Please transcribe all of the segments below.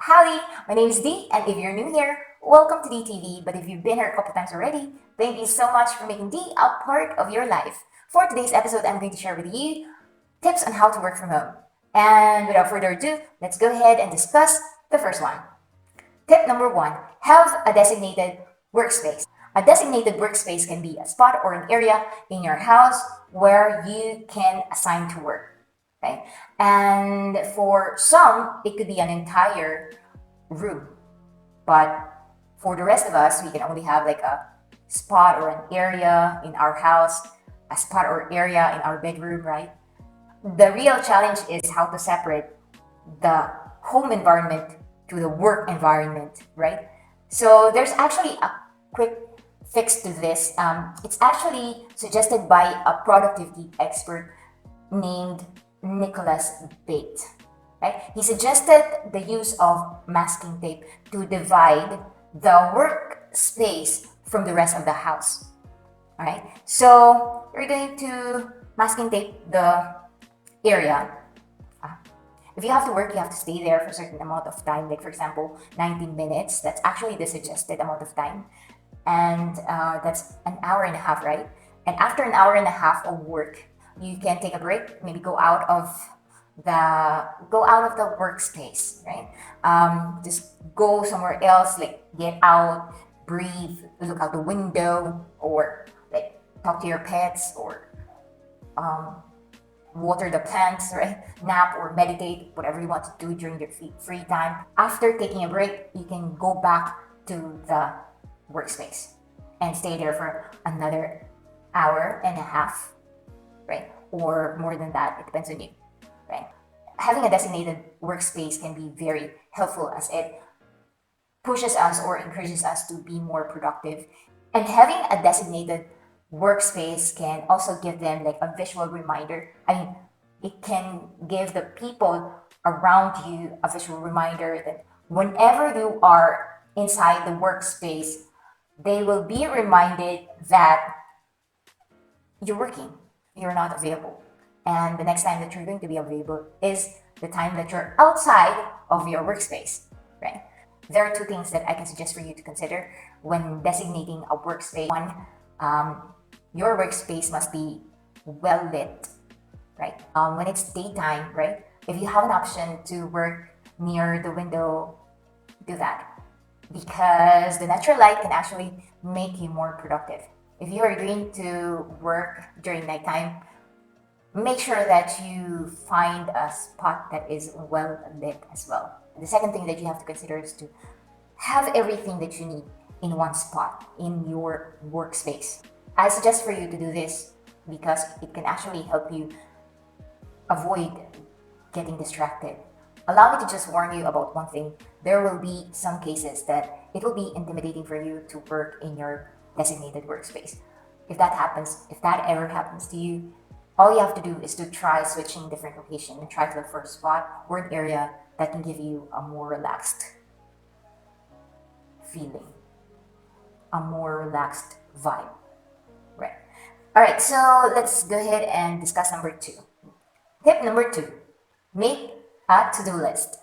Howdy, my name is Dee, and if you're new here, welcome to DTV. But if you've been here a couple times already, thank you so much for making Dee a part of your life. For today's episode, I'm going to share with you tips on how to work from home. And without further ado, let's go ahead and discuss the first one. Tip number one, have a designated workspace. A designated workspace can be a spot or an area in your house where you can assign to work. Okay? And for some, it could be an entire room. But for the rest of us, we can only have like a spot or an area in our house, a spot or area in our bedroom, right? The real challenge is how to separate the home environment to the work environment, right? So there's actually a quick fix to this. It's actually suggested by a productivity expert named Nicholas Bate. Right? He suggested the use of masking tape to divide the workspace from the rest of the house. All right. So you're going to masking tape the area. If you have to work, you have to stay there for a certain amount of time. Like for example, 19 minutes. That's actually the suggested amount of time, and that's an hour and a half, right? And after an hour and a half of work, you can take a break. Maybe go out of the workspace, right? Just go somewhere else, like get out, breathe, look out the window, or like talk to your pets, or water the plants, right? Nap or meditate, whatever you want to do during your free time. After taking a break, you can go back to the workspace and stay there for another hour and a half, right? Or more than that, it depends on you, right? Having a designated workspace can be very helpful as it pushes us or encourages us to be more productive. And having a designated workspace can also give them like a visual reminder. I mean, it can give the people around you a visual reminder that whenever you are inside the workspace, they will be reminded that you're working, you're not available. And the next time that you're going to be available is the time that you're outside of your workspace, right? There are two things that I can suggest for you to consider when designating a workspace. One, your workspace must be well lit, right? When it's daytime, right? If you have an option to work near the window, do that, because the natural light can actually make you more productive. If you are going to work during nighttime, make sure that you find a spot that is well lit as well. The second thing that you have to consider is to have everything that you need in one spot in your workspace. I suggest for you to do this because it can actually help you avoid getting distracted. Allow me to just warn you about one thing. There will be some cases that it will be intimidating for you to work in your designated workspace. If that ever happens to you, all you have to do is to try switching different location and try to look for a spot or an area that can give you a more relaxed feeling, a more relaxed vibe, right? All right, so let's go ahead and discuss number two. Tip number two, make a to-do list.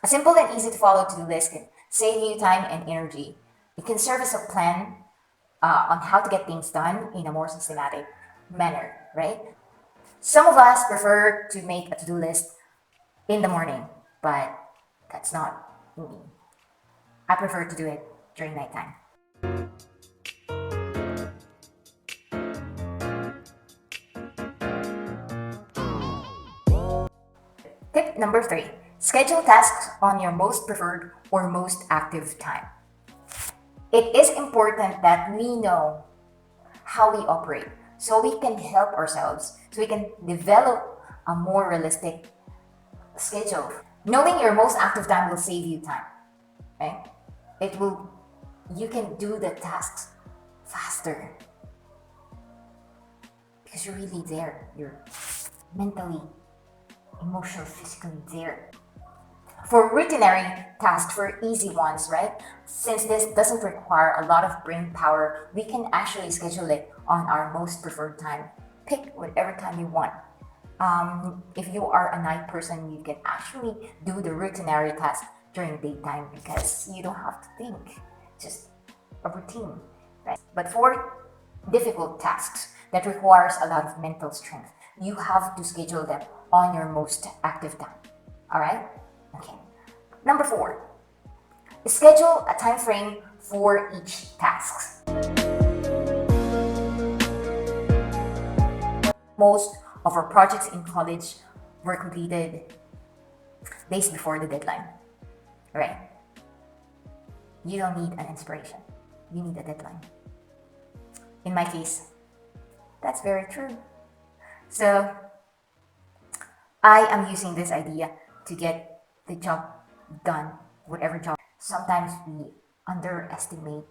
A simple and easy to follow to-do list can save you time and energy. It can serve as a plan on how to get things done in a more systematic manner, right? Some of us prefer to make a to-do list in the morning, but that's not me. I prefer to do it during nighttime. Tip number three, schedule tasks on your most preferred or most active time. It is important that we know how we operate so we can help ourselves, so we can develop a more realistic schedule. Knowing your most active time will save you time, right? You can do the tasks faster because you're really there. You're mentally, emotionally, physically there. For routinary tasks, for easy ones, right? Since this doesn't require a lot of brain power, we can actually schedule it on our most preferred time. Pick whatever time you want. If you are a night person, you can actually do the routinary task during daytime because you don't have to think, just a routine, right? But for difficult tasks that requires a lot of mental strength, you have to schedule them on your most active time. All right? Okay. Number 4, schedule a time frame for each task. Most of our projects in college were completed days before the deadline, right? You don't need an inspiration. You need a deadline. In my case, that's very true. So I am using this idea to get the job done, whatever job. Sometimes we underestimate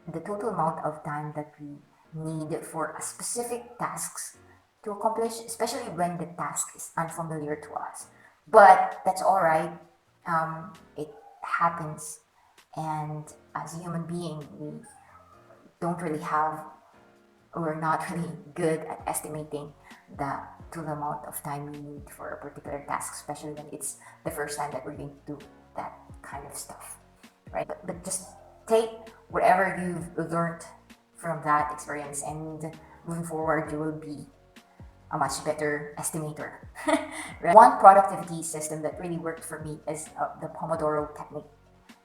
the total amount of time that we need for a specific tasks to accomplish, especially when the task is unfamiliar to us. But that's all right. It happens, and as a human being, we don't really have, we're not really good at estimating the total amount of time we need for a particular task, especially when it's the first time that we're going to do that kind of stuff, right? But just take whatever you've learned from that experience, and moving forward, you will be a much better estimator. Right? One productivity system that really worked for me is the Pomodoro technique,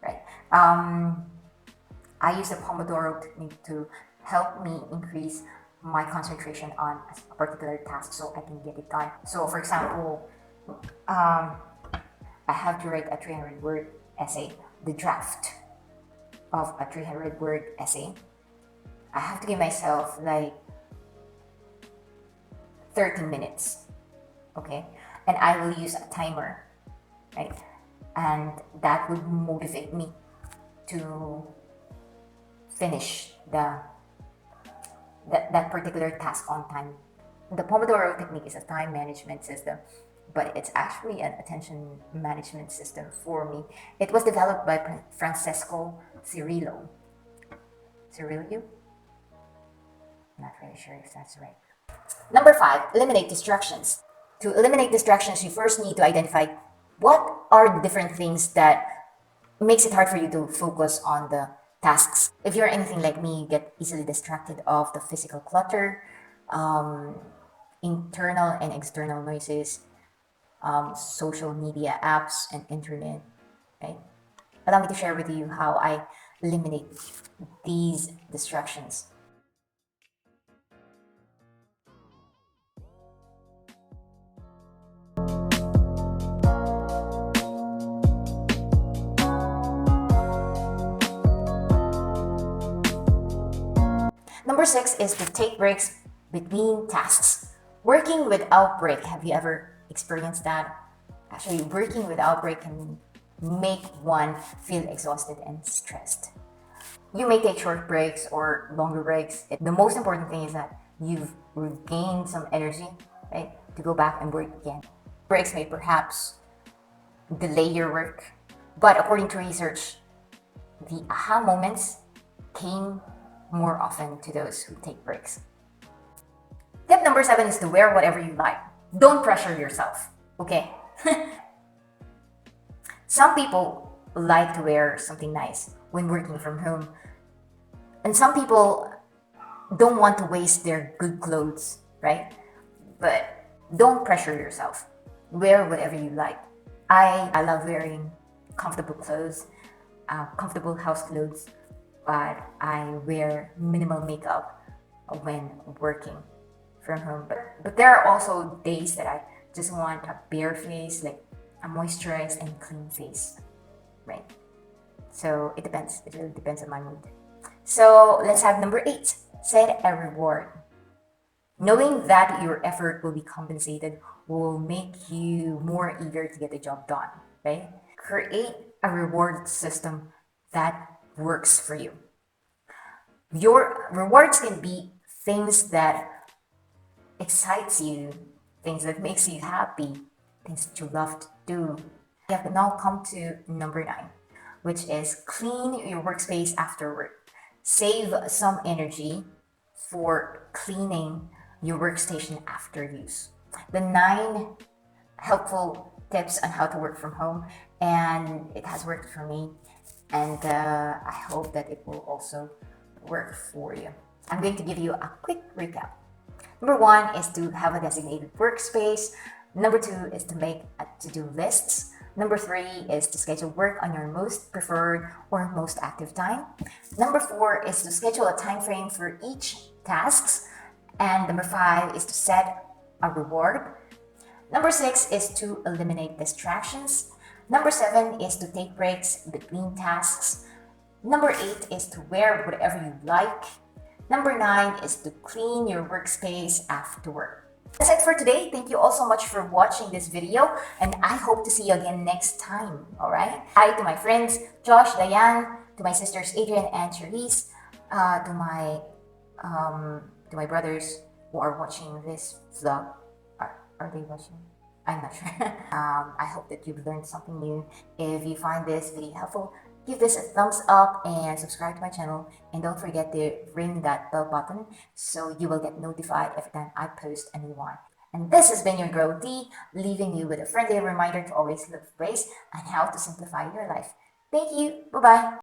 right? I use the Pomodoro technique to help me increase my concentration on a particular task so I can get it done. So for example, I have to write a 300-word essay, the draft of a 300-word essay. I have to give myself like 30 minutes, okay? And I will use a timer, right? And that would motivate me to finish that particular task on time. The Pomodoro technique is a time management system, but it's actually an attention management system for me. It was developed by Francesco Cirillo. Cirillo? Not really sure if that's right. Number 5, eliminate distractions. To eliminate distractions, you first need to identify what are the different things that makes it hard for you to focus on the tasks. If you're anything like me, you get easily distracted of the physical clutter, internal and external noises, social media apps, and internet, right? Allow me to share with you how I eliminate these distractions. Number 6 is to take breaks between tasks. Working without break. Have you ever experienced that? Actually, working without break can make one feel exhausted and stressed. You may take short breaks or longer breaks. The most important thing is that you've regained some energy, right, to go back and work again. Breaks may perhaps delay your work, but according to research, the aha moments came more often to those who take breaks. Tip number 7 is to wear whatever you like. Don't pressure yourself, okay? Some people like to wear something nice when working from home, and some people don't want to waste their good clothes, right? But don't pressure yourself. Wear whatever you like. I love wearing comfortable clothes, comfortable house clothes, but I wear minimal makeup when working from home. But there are also days that I just want a bare face, like a moisturized and clean face, right? So it depends. It really depends on my mood. So let's have number 8. Set a reward. Knowing that your effort will be compensated will make you more eager to get the job done, right? Create a reward system that works for you. Your rewards can be things that excites you, things that makes you happy, things that you love to do. We have now come to number 9, which is clean your workspace after work. Save some energy for cleaning your workstation after use. the 9 helpful tips on how to work from home, and it has worked for me, and I hope that it will also work for you. I'm going to give you a quick recap. Number 1 is to have a designated workspace. Number 2 is to make to-do lists. Number 3 is to schedule work on your most preferred or most active time. Number 4 is to schedule a time frame for each tasks. And number 5 is to set a reward. Number 6 is to eliminate distractions. Number 7 is to take breaks between tasks. Number 8 is to wear whatever you like. Number 9 is to clean your workspace after work. That's it for today. Thank you all so much for watching this video, and I hope to see you again next time. Alright? Hi to my friends Josh, Diane, to my sisters Adrian and Charisse, to my brothers who are watching this vlog. Are they watching? I'm not sure. I hope that you've learned something new. If you find this video helpful, give this a thumbs up and subscribe to my channel, and don't forget to ring that bell button so you will get notified every time I post a new one. And this has been your girl D, leaving you with a friendly reminder to always look for ways on how to simplify your life. Thank you. Bye-bye.